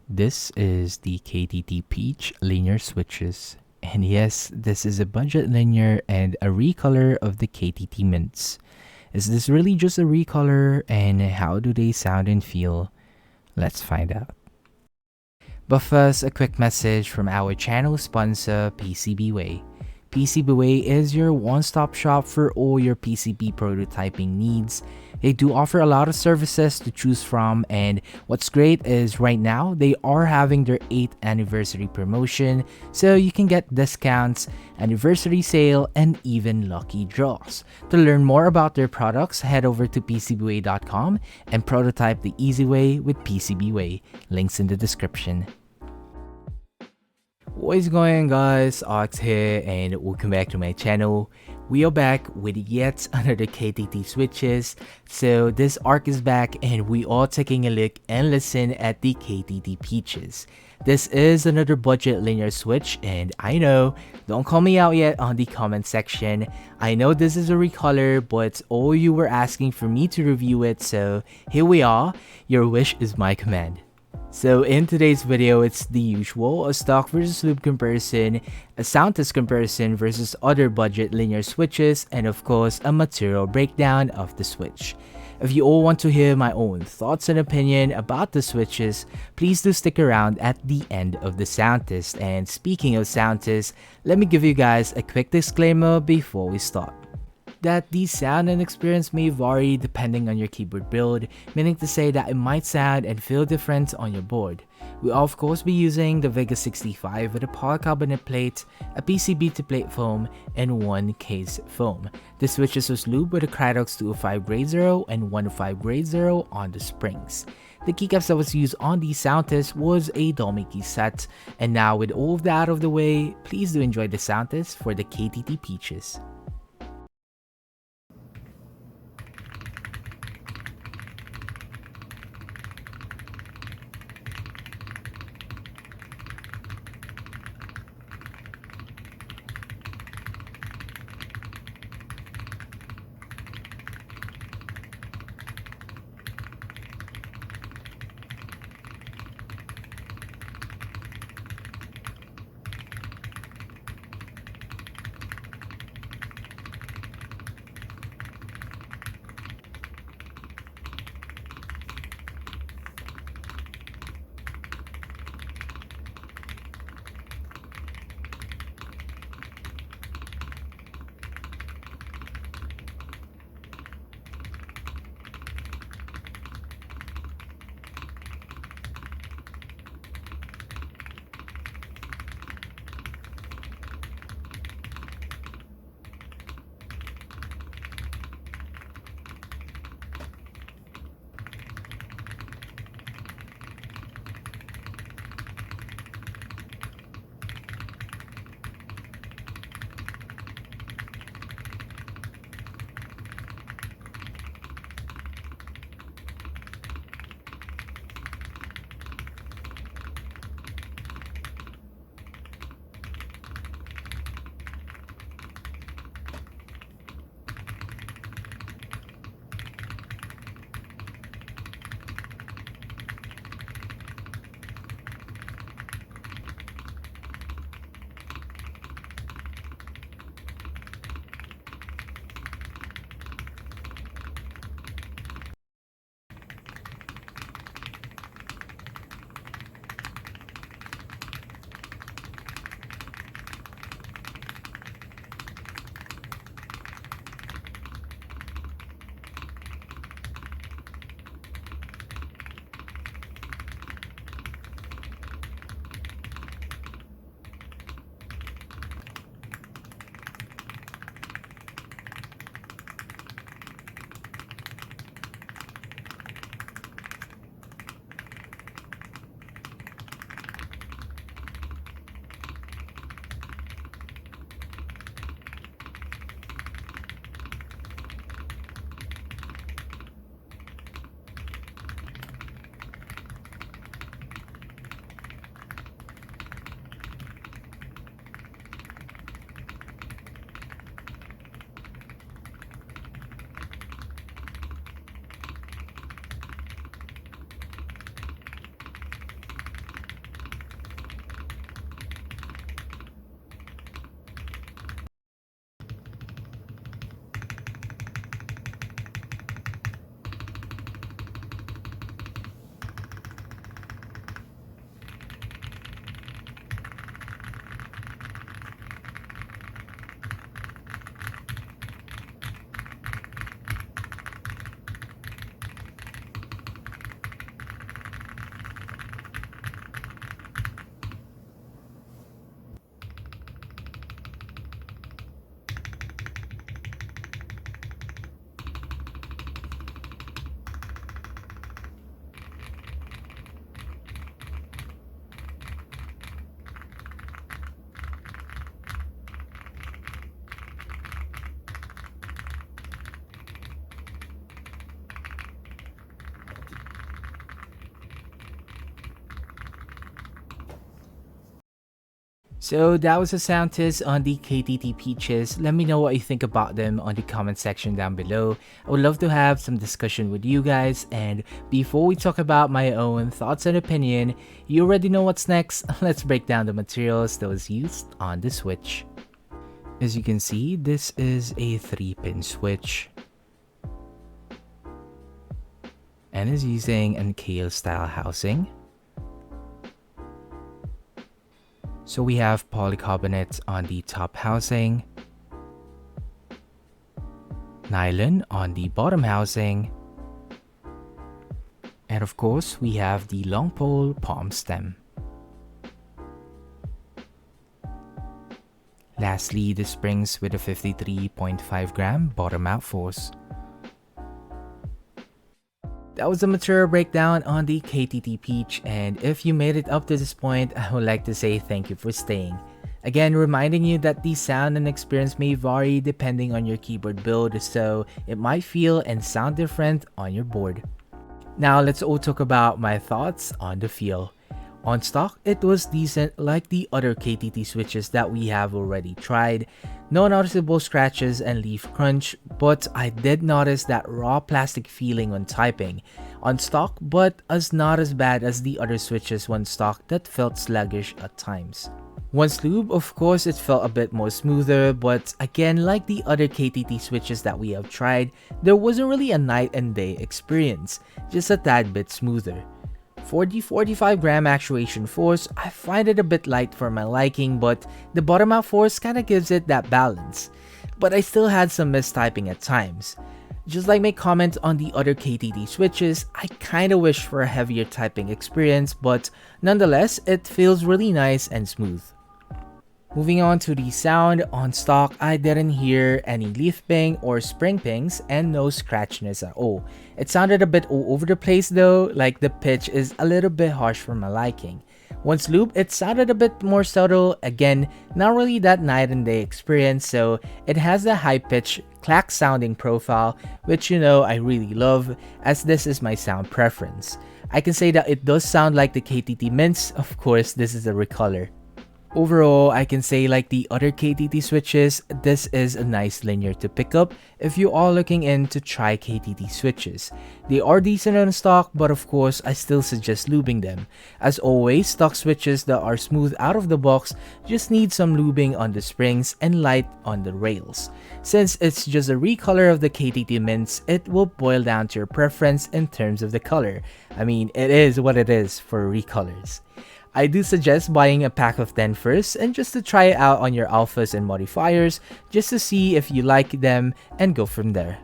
This is the KTT Peach linear switches. And yes, this is a budget linear and a recolor of the KTT mints. Is this really just a recolor, and how do they sound and feel? Let's find out. But first, a quick message from our channel sponsor, PcbWay. PcbWay is your one-stop shop for all your PCB prototyping needs. They do offer a lot of services to choose from, and what's great is right now they are having their 8th anniversary promotion, so you can get discounts, anniversary sale, and even lucky draws. To learn more about their products, head over to pcbway.com and prototype the easy way with PcbWay. Links in the description. What is going on, guys? Ox here, and welcome back to my channel. We are back with yet another KTT switches. So this arc is back, and we are taking a look and listen at the KTT Peaches. This is another budget linear switch, and I know, don't call me out yet on the comment section. I know this is a recolor, but all you were asking for me to review it, so here we are. Your wish is my command. So in today's video, it's the usual, a stock versus lube comparison, a Soundtest comparison versus other budget linear switches, and of course a material breakdown of the switch. If you all want to hear my own thoughts and opinion about the switches, please do stick around at the end of the Soundtest. And speaking of Soundtest, let me give you guys a quick disclaimer before we start. That the sound and experience may vary depending on your keyboard build, meaning to say that it might sound and feel different on your board. We'll of course be using the Vega 65 with a polycarbonate plate, a PCB to plate foam, and one case foam. The switches was lubed with a Krytox 205 grade 0 and 105 grade 0 on the springs. The keycaps that was used on the Soundtest was a dummy key set. And now with all of that out of the way, please do enjoy the Soundtest for the KTT Peaches. So that was a sound test on the KTT Peaches. Let me know what you think about them on the comment section down below. I would love to have some discussion with you guys. And before we talk about my own thoughts and opinion, you already know what's next. Let's break down the materials that was used on the Switch. As you can see, this is a 3-pin switch and is using an KO style housing. So we have polycarbonate on the top housing, nylon on the bottom housing, and of course we have the long pole palm stem. Lastly, the springs with a 53.5 gram bottom mount force. That was the material breakdown on the KTT Peach, and if you made it up to this point, I would like to say thank you for staying. Again, reminding you that the sound and experience may vary depending on your keyboard build, so it might feel and sound different on your board. Now let's all talk about my thoughts on the feel. On stock, it was decent like the other KTT switches that we have already tried. No noticeable scratches and leaf crunch, but I did notice that raw plastic feeling when typing on stock, but not as bad as the other switches when stock that felt sluggish at times. Once lube, of course, it felt a bit more smoother, but again, like the other KTT switches that we have tried, there wasn't really a night and day experience, just a tad bit smoother. For the 45 gram actuation force, I find it a bit light for my liking, but the bottom out force kinda gives it that balance. But I still had some mistyping at times. Just like my comment on the other KTT switches, I kinda wish for a heavier typing experience, but nonetheless, it feels really nice and smooth. Moving on to the sound, on stock, I didn't hear any leaf ping or spring pings and no scratchiness at all. It sounded a bit all over the place though, like the pitch is a little bit harsh for my liking. Once lube, it sounded a bit more subtle, again, not really that night and day experience, so it has a high pitch, clack sounding profile, which you know I really love, as this is my sound preference. I can say that it does sound like the KTT Mints, of course this is a Recolor. Overall, I can say like the other KTT switches, this is a nice linear to pick up if you are looking in to try KTT switches. They are decent on stock, but of course I still suggest lubing them. As always, stock switches that are smooth out of the box just need some lubing on the springs and light on the rails. Since it's just a recolor of the KTT Mints, it will boil down to your preference in terms of the color. I mean, it is what it is for recolors. I do suggest buying a pack of 10 first and just to try it out on your alphas and modifiers just to see if you like them and go from there.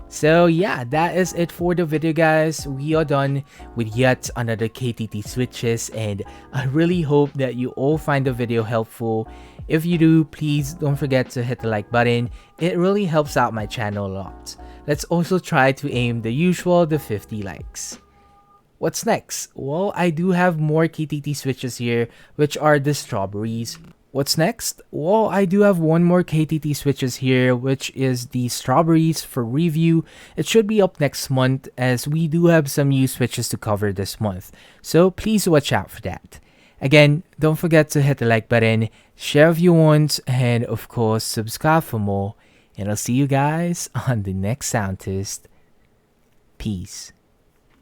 So yeah, that is it for the video guys. We are done with yet another KTT switches and I really hope that you all find the video helpful. If you do, please don't forget to hit the like button. It really helps out my channel a lot. Let's also try to aim the 50 likes. What's next? Well, I do have more KTT switches here, which are the strawberries. What's next? Well, I do have one more KTT switches here, which is the strawberries for review. It should be up next month as we do have some new switches to cover this month. So please watch out for that. Again, don't forget to hit the like button, share if you want, and of course subscribe for more. And I'll see you guys on the next sound test. Peace.